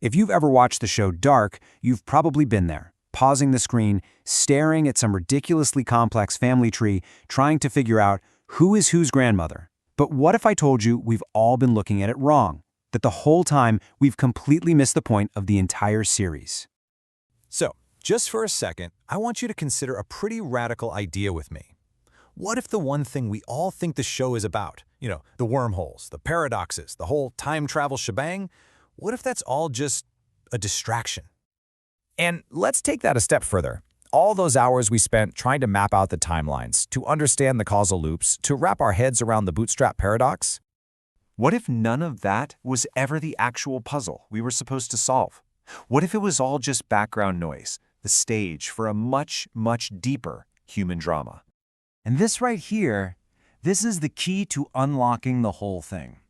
If you've ever watched the show Dark, you've probably been there, pausing the screen, staring at some ridiculously complex family tree, trying to figure out who is whose grandmother. But what if I told you we've all been looking at it wrong? That the whole time we've completely missed the point of the entire series. So, just for a second, I want you to consider a pretty radical idea with me. What if the one thing we all think the show is about, the wormholes, the paradoxes, the whole time travel shebang, what if that's all just a distraction? And let's take that a step further. All those hours we spent trying to map out the timelines, to understand the causal loops, to wrap our heads around the bootstrap paradox? What if none of that was ever the actual puzzle we were supposed to solve? What if it was all just background noise, the stage for a much, much deeper human drama? And this right here, this is the key to unlocking the whole thing.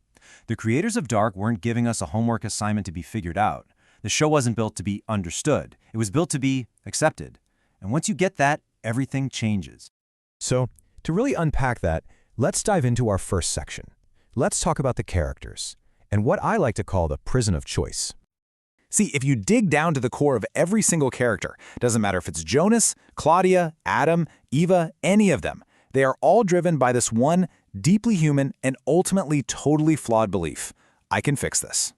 The creators of Dark weren't giving us a homework assignment to be figured out. The show wasn't built to be understood. It was built to be accepted. And once you get that, everything changes. So, to really unpack that, let's dive into our first section. Let's talk about the characters, and what I like to call the prison of choice. See, if you dig down to the core of every single character, doesn't matter if it's Jonas, Claudia, Adam, Eva, any of them, they are all driven by this one deeply human and ultimately totally flawed belief: I can fix this.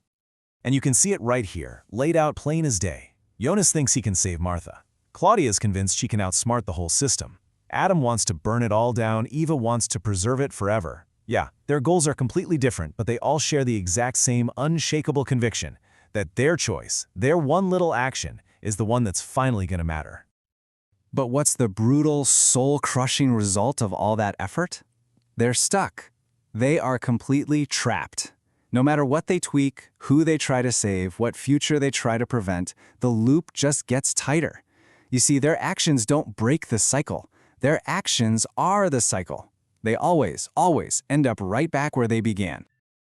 And you can see it right here, laid out plain as day. Jonas thinks he can save Martha. Claudia is convinced she can outsmart the whole system. Adam wants to burn it all down. Eva wants to preserve it forever. Yeah, their goals are completely different, but they all share the exact same unshakable conviction that their choice, their one little action, is the one that's finally going to matter. But what's the brutal, soul-crushing result of all that effort? They're stuck. They are completely trapped. No matter what they tweak, who they try to save, what future they try to prevent, the loop just gets tighter. You see, their actions don't break the cycle. Their actions are the cycle. They always, always end up right back where they began.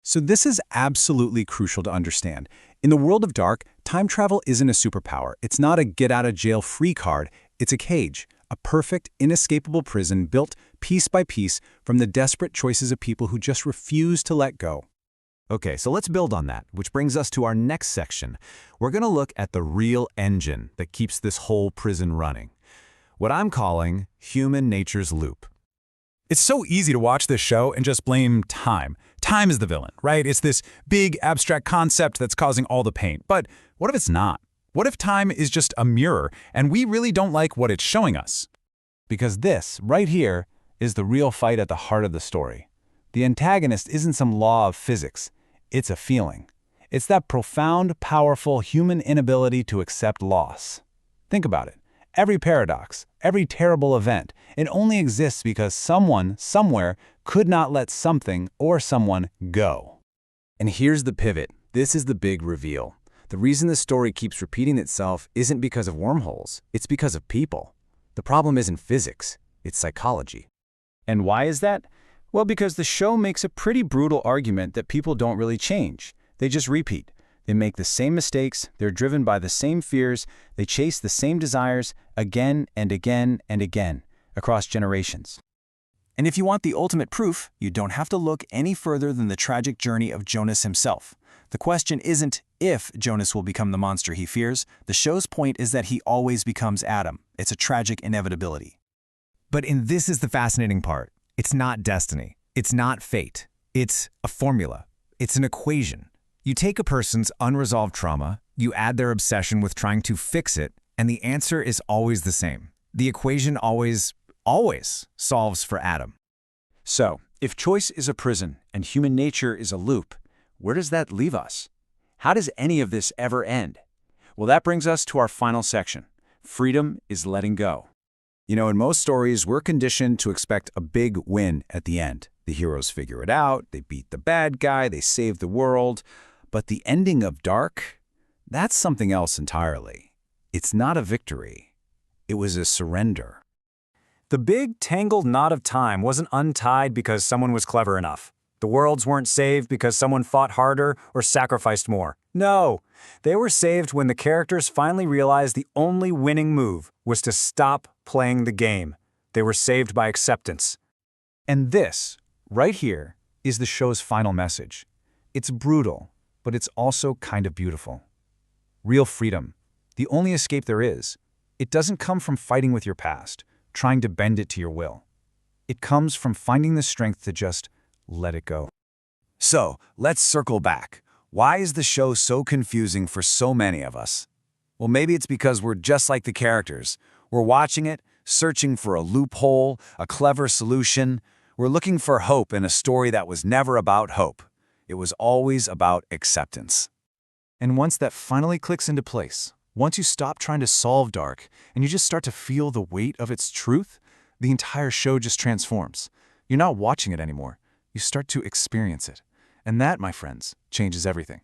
So this is absolutely crucial to understand. In the world of Dark, time travel isn't a superpower. It's not a get-out-of-jail-free card. It's a cage, a perfect, inescapable prison built piece by piece from the desperate choices of people who just refuse to let go. Okay, so let's build on that, which brings us to our next section. We're going to look at the real engine that keeps this whole prison running. What I'm calling human nature's loop. It's so easy to watch this show and just blame time. Time is the villain, right? It's this big abstract concept that's causing all the pain. But what if it's not? What if time is just a mirror and we really don't like what it's showing us? Because this, right here, is the real fight at the heart of the story. The antagonist isn't some law of physics. It's a feeling. It's that profound, powerful human inability to accept loss. Think about it. Every paradox, every terrible event, it only exists because someone, somewhere, could not let something or someone go. And here's the pivot. This is the big reveal. The reason the story keeps repeating itself isn't because of wormholes. It's because of people. The problem isn't physics. It's psychology. And why is that? Well, because the show makes a pretty brutal argument that people don't really change. They just repeat. They make the same mistakes, they're driven by the same fears, they chase the same desires again and again and again, across generations. And if you want the ultimate proof, you don't have to look any further than the tragic journey of Jonas himself. The question isn't if Jonas will become the monster he fears. The show's point is that he always becomes Adam. It's a tragic inevitability. And this is the fascinating part. It's not destiny. It's not fate. It's a formula. It's an equation. You take a person's unresolved trauma, you add their obsession with trying to fix it, and the answer is always the same. The equation always solves for Adam. So, if choice is a prison and human nature is a loop, where does that leave us? How does any of this ever end? Well, that brings us to our final section. Freedom is letting go. You know, in most stories, we're conditioned to expect a big win at the end. The heroes figure it out, they beat the bad guy, they save the world. But the ending of Dark, that's something else entirely. It's not a victory. It was a surrender. The big, tangled knot of time wasn't untied because someone was clever enough. The worlds weren't saved because someone fought harder or sacrificed more. No, they were saved when the characters finally realized the only winning move was to stop playing the game. They were saved by acceptance. And this, right here, is the show's final message. It's brutal, but it's also kind of beautiful. Real freedom. The only escape there is. It doesn't come from fighting with your past, trying to bend it to your will. It comes from finding the strength to just let it go. So, let's circle back. Why is the show so confusing for so many of us? Well, maybe it's because we're just like the characters. We're watching it, searching for a loophole, a clever solution. We're looking for hope in a story that was never about hope. It was always about acceptance. And once that finally clicks into place, once you stop trying to solve dark and you just start to feel the weight of its truth, the entire show just transforms. You're not watching it anymore. You start to experience it. And that, my friends, changes everything.